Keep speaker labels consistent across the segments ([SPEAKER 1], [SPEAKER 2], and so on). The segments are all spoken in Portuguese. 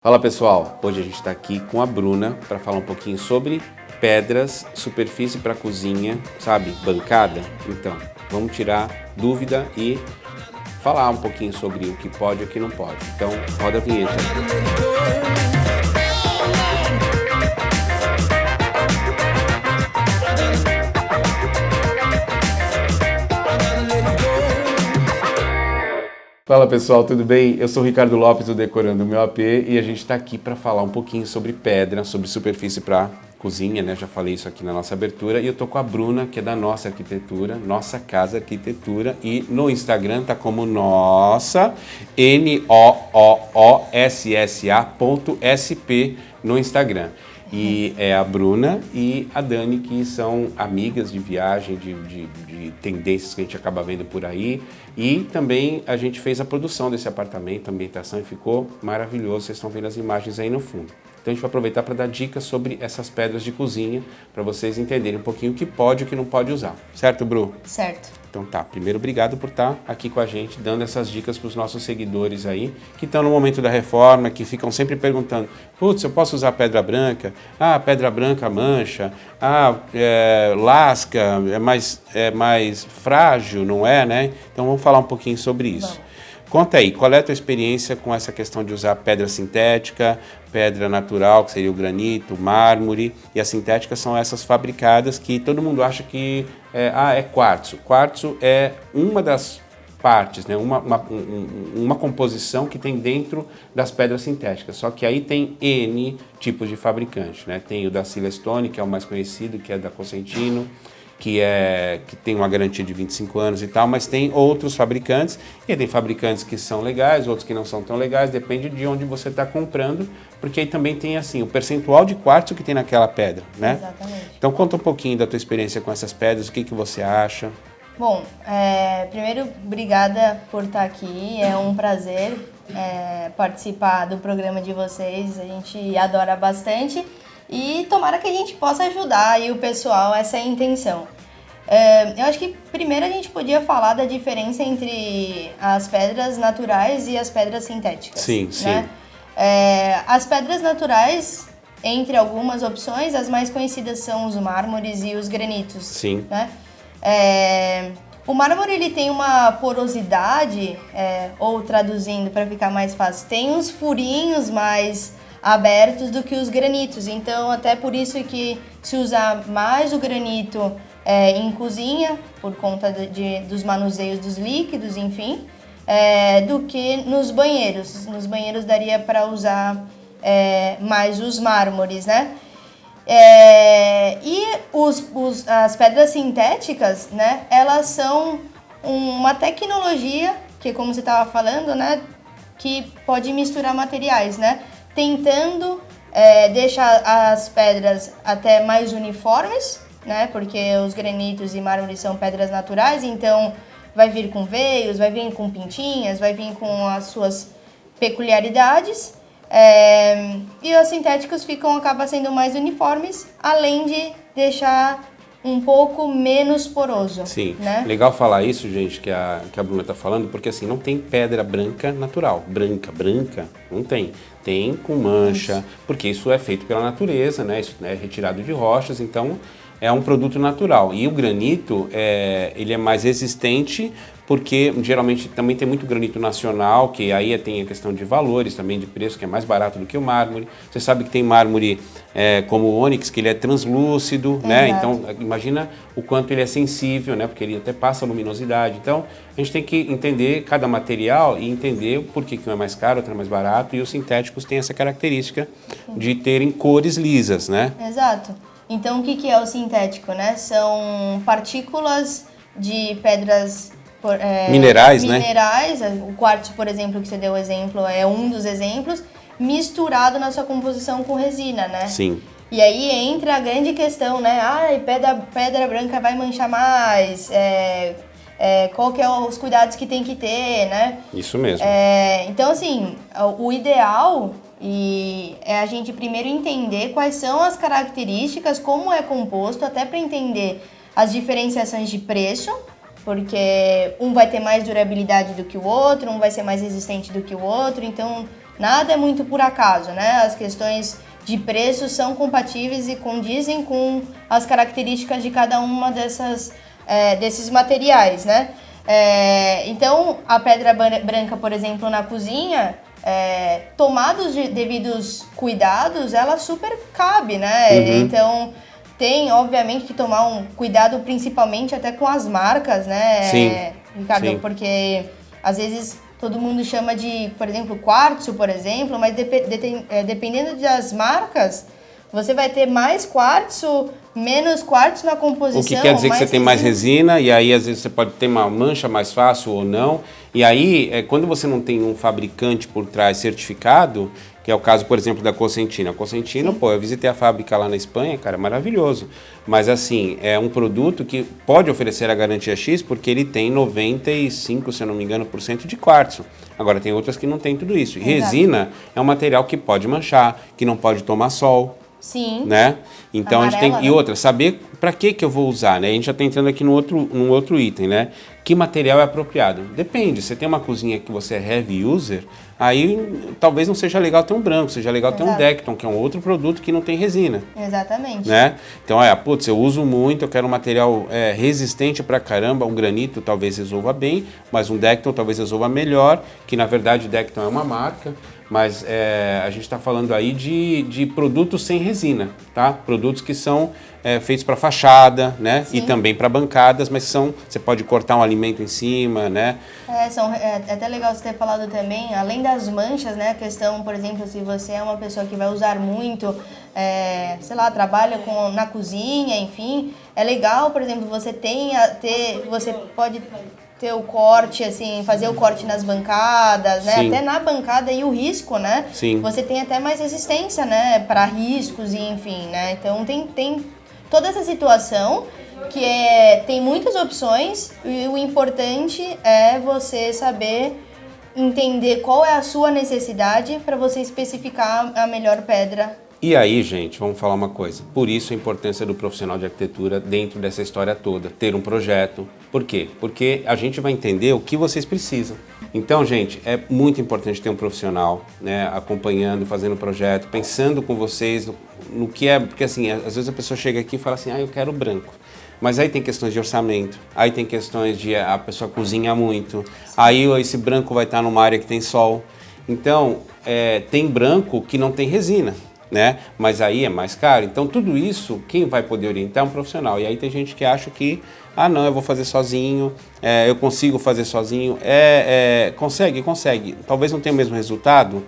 [SPEAKER 1] Fala pessoal, hoje a gente está aqui com a Bruna para falar um pouquinho sobre pedras, superfície para cozinha, sabe, bancada? Então, vamos tirar dúvida e falar um pouquinho sobre o que pode e o que não pode. Então, roda a vinheta. Fala pessoal, tudo bem? Eu sou o Ricardo Lopes do Decorando o Meu AP e a gente está aqui para falar um pouquinho sobre pedra, sobre superfície para cozinha, né? Já falei isso aqui na nossa abertura e eu tô com a Bruna, que é da Nossa Arquitetura, Nossa Casa Arquitetura, e no Instagram tá como Nossa, NOOOSSA.SP no Instagram. E é a Bruna e a Dani, que são amigas de viagem, de tendências que a gente acaba vendo por aí. E também a gente fez a produção desse apartamento, a ambientação, e ficou maravilhoso. Vocês estão vendo as imagens aí no fundo. Então a gente vai aproveitar para dar dicas sobre essas pedras de cozinha, para vocês entenderem um pouquinho o que pode e o que não pode usar. Certo, Bru?
[SPEAKER 2] Certo.
[SPEAKER 1] Então tá, primeiro obrigado por estar aqui com a gente, dando essas dicas para os nossos seguidores aí, que estão no momento da reforma, que ficam sempre perguntando, putz, eu posso usar pedra branca? Ah, pedra branca mancha, lasca, é mais frágil, não é, né? Então vamos falar um pouquinho sobre isso.
[SPEAKER 2] Vamos.
[SPEAKER 1] Conta aí, qual é a tua experiência com essa questão de usar pedra sintética, pedra natural, que seria o granito, o mármore, e as sintéticas são essas fabricadas que todo mundo acha que é quartzo. Quartzo é uma das partes, né? uma composição que tem dentro das pedras sintéticas, só que aí tem N tipos de fabricante, né? Tem o da Silestone, que é o mais conhecido, que é da Cosentino, que tem uma garantia de 25 anos e tal, mas tem outros fabricantes, e tem fabricantes que são legais, outros que não são tão legais, depende de onde você está comprando, porque aí também tem assim, o percentual de quartzo que tem naquela pedra, né?
[SPEAKER 2] Exatamente.
[SPEAKER 1] Então conta um pouquinho da tua experiência com essas pedras, o que você acha?
[SPEAKER 2] Bom, primeiro, obrigada por estar aqui, é um prazer participar do programa de vocês, a gente adora bastante e tomara que a gente possa ajudar aí o pessoal, essa é a intenção. Eu acho que primeiro a gente podia falar da diferença entre as pedras naturais e as pedras sintéticas.
[SPEAKER 1] Sim,
[SPEAKER 2] né?
[SPEAKER 1] sim.
[SPEAKER 2] As pedras naturais, entre algumas opções, as mais conhecidas são os mármores e os granitos.
[SPEAKER 1] Sim.
[SPEAKER 2] Né? O mármore ele tem uma porosidade, ou traduzindo para ficar mais fácil, tem uns furinhos mais abertos do que os granitos, então até por isso que se usa mais o granito em cozinha, por conta dos manuseios dos líquidos, enfim, do que nos banheiros. Nos banheiros daria para usar mais os mármores, né? E as pedras sintéticas, né, elas são uma tecnologia que, como você estava falando, né, que pode misturar materiais, né, tentando deixar as pedras até mais uniformes, né, porque os granitos e mármores são pedras naturais, então vai vir com veios, vai vir com pintinhas, vai vir com as suas peculiaridades. E os sintéticos acabam sendo mais uniformes, além de deixar um pouco menos poroso.
[SPEAKER 1] Sim,
[SPEAKER 2] né?
[SPEAKER 1] Legal falar isso, gente, que a Bruna está falando, porque assim, não tem pedra branca natural. Branca, não tem. Tem com mancha, porque isso é feito pela natureza, né? Isso é retirado de rochas, então é um produto natural. E o granito, ele é mais resistente, porque geralmente também tem muito granito nacional, que aí tem a questão de valores também, de preço, que é mais barato do que o mármore. Você sabe que tem mármore como o ônix, que ele é translúcido, né? Então, imagina o quanto ele é sensível, né? Porque ele até passa luminosidade. Então, a gente tem que entender cada material e entender por que um é mais caro, outro é mais barato, e os sintéticos têm essa característica de terem cores lisas, né?
[SPEAKER 2] Exato. Então, o que é o sintético, né? São partículas de pedras
[SPEAKER 1] minerais, né?
[SPEAKER 2] O quartzo, por exemplo, que você deu o exemplo, é um dos exemplos, misturado na sua composição com resina, né?
[SPEAKER 1] Sim.
[SPEAKER 2] E aí entra a grande questão, né? Pedra branca vai manchar mais, qual que é os cuidados que tem que ter, né?
[SPEAKER 1] Isso mesmo.
[SPEAKER 2] Então, assim, o ideal é a gente primeiro entender quais são as características, como é composto, até para entender as diferenciações de preço, porque um vai ter mais durabilidade do que o outro, um vai ser mais resistente do que o outro, então nada é muito por acaso, né? As questões de preço são compatíveis e condizem com as características de cada uma desses materiais, né? Então, a pedra branca, por exemplo, na cozinha, tomados os devidos cuidados, ela super cabe, né? Então, tem, obviamente, que tomar um cuidado principalmente até com as marcas, né,
[SPEAKER 1] Sim.
[SPEAKER 2] Ricardo?
[SPEAKER 1] Sim.
[SPEAKER 2] Porque, às vezes, todo mundo chama de, por exemplo, quartzo, por exemplo, mas dependendo das marcas, você vai ter mais quartzo, menos quartzo na composição.
[SPEAKER 1] O que quer dizer que você tem mais resina, e aí às vezes você pode ter uma mancha mais fácil ou não. E aí, quando você não tem um fabricante por trás certificado, que é o caso, por exemplo, da Cosentino. A Cosentino, pô, eu visitei a fábrica lá na Espanha, cara, maravilhoso. Mas assim, é um produto que pode oferecer a garantia X porque ele tem 95, se eu não me engano, por cento de quartzo. Agora, tem outras que não tem tudo isso. E resina é um material que pode manchar, que não pode tomar sol.
[SPEAKER 2] Sim.
[SPEAKER 1] Né? Então
[SPEAKER 2] Amarela,
[SPEAKER 1] a gente tem.
[SPEAKER 2] né?
[SPEAKER 1] E outra, saber para que eu vou usar, né? A gente já está entrando aqui num outro item, né? Que material é apropriado? Depende. Você tem uma cozinha que você é heavy user, aí talvez não seja legal ter um branco, seja legal ter um Decton, que é um outro produto que não tem resina.
[SPEAKER 2] Exatamente.
[SPEAKER 1] Né? Então, putz, eu uso muito, eu quero um material resistente pra caramba, um granito talvez resolva bem, mas um Decton talvez resolva melhor, que na verdade o Decton é uma marca, mas a gente está falando aí de produtos sem resina, tá? Produtos que são feitos para fachada, né? Sim. E também para bancadas, mas você pode cortar um alimento em cima, né?
[SPEAKER 2] É até legal você ter falado também, além das manchas, né? A questão, por exemplo, se você é uma pessoa que vai usar muito, sei lá, trabalha na cozinha, enfim, é legal, por exemplo, você pode ter o corte, assim, fazer o corte nas bancadas, né? Sim. Até na bancada e o risco, né?
[SPEAKER 1] Sim.
[SPEAKER 2] Você tem até mais resistência, né? Para riscos e enfim, né? Então tem toda essa situação que tem muitas opções e o importante é você saber entender qual é a sua necessidade para você especificar a melhor pedra.
[SPEAKER 1] E aí, gente, vamos falar uma coisa. Por isso a importância do profissional de arquitetura dentro dessa história toda. Ter um projeto. Por quê? Porque a gente vai entender o que vocês precisam. Então, gente, é muito importante ter um profissional, né, acompanhando, fazendo o projeto, pensando com vocês no que é... Porque, assim, às vezes a pessoa chega aqui e fala assim, eu quero branco. Mas aí tem questões de orçamento, aí tem questões de a pessoa cozinha muito, aí esse branco vai estar numa área que tem sol. Então, tem branco que não tem resina, né? Mas aí é mais caro. Então, tudo isso, quem vai poder orientar é um profissional. E aí tem gente que acha que, não, eu vou fazer sozinho, eu consigo fazer sozinho. Consegue. Talvez não tenha o mesmo resultado.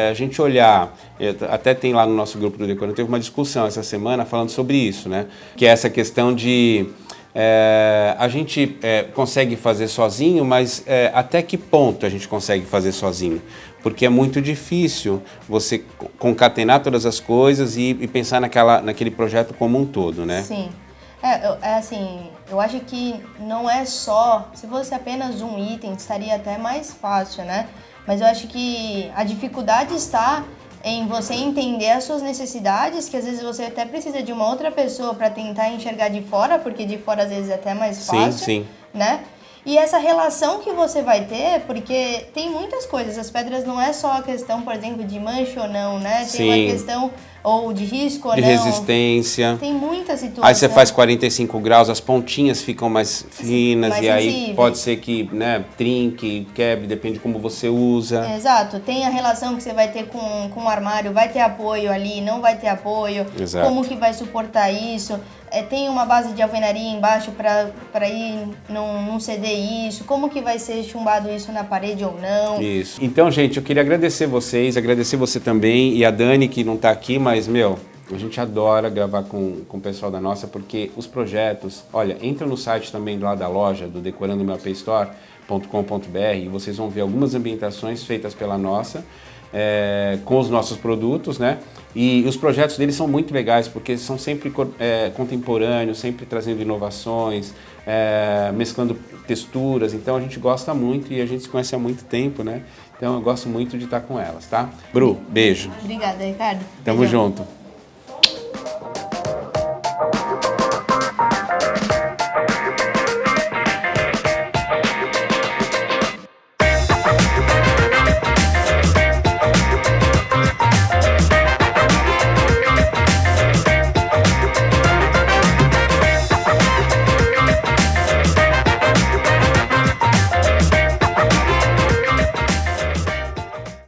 [SPEAKER 1] A gente olhar, até tem lá no nosso grupo do Decorando, teve uma discussão essa semana falando sobre isso, né? Que é essa questão de a gente consegue fazer sozinho, mas até que ponto a gente consegue fazer sozinho? Porque é muito difícil você concatenar todas as coisas e pensar naquele projeto como um todo, né?
[SPEAKER 2] Sim. Assim, eu acho que não é só, se fosse apenas um item, estaria até mais fácil, né? Mas eu acho que a dificuldade está em você entender as suas necessidades, que às vezes você até precisa de uma outra pessoa para tentar enxergar de fora, porque de fora às vezes é até mais fácil,
[SPEAKER 1] sim.
[SPEAKER 2] Né? E essa relação que você vai ter, porque tem muitas coisas, as pedras não é só a questão, por exemplo, de mancha ou não, né? Tem uma questão ou de risco ou
[SPEAKER 1] de
[SPEAKER 2] não.
[SPEAKER 1] resistência.
[SPEAKER 2] Tem muitas situações.
[SPEAKER 1] Aí você faz 45 graus, as pontinhas ficam mais finas mais aí pode ser que, né, trinque, quebre, depende de como você usa.
[SPEAKER 2] Exato. Tem a relação que você vai ter com o armário, vai ter apoio ali, não vai ter apoio.
[SPEAKER 1] Exato.
[SPEAKER 2] Como que vai suportar isso? Tem uma base de alvenaria embaixo para ir não ceder isso? Como que vai ser chumbado isso na parede ou não?
[SPEAKER 1] Isso. Então, gente, eu queria agradecer vocês, agradecer você também e a Dani, que não está aqui, mas, a gente adora gravar com o pessoal da nossa, porque os projetos... Olha, entra no site também lá da loja, do decorandomapstore.com.br, e vocês vão ver algumas ambientações feitas pela nossa, com os nossos produtos, né? E os projetos deles são muito legais, porque são sempre contemporâneos, sempre trazendo inovações, mesclando texturas. Então a gente gosta muito e a gente se conhece há muito tempo, né? Então eu gosto muito de estar com elas, tá? Bru, beijo.
[SPEAKER 2] Obrigada, Ricardo.
[SPEAKER 1] Tamo junto.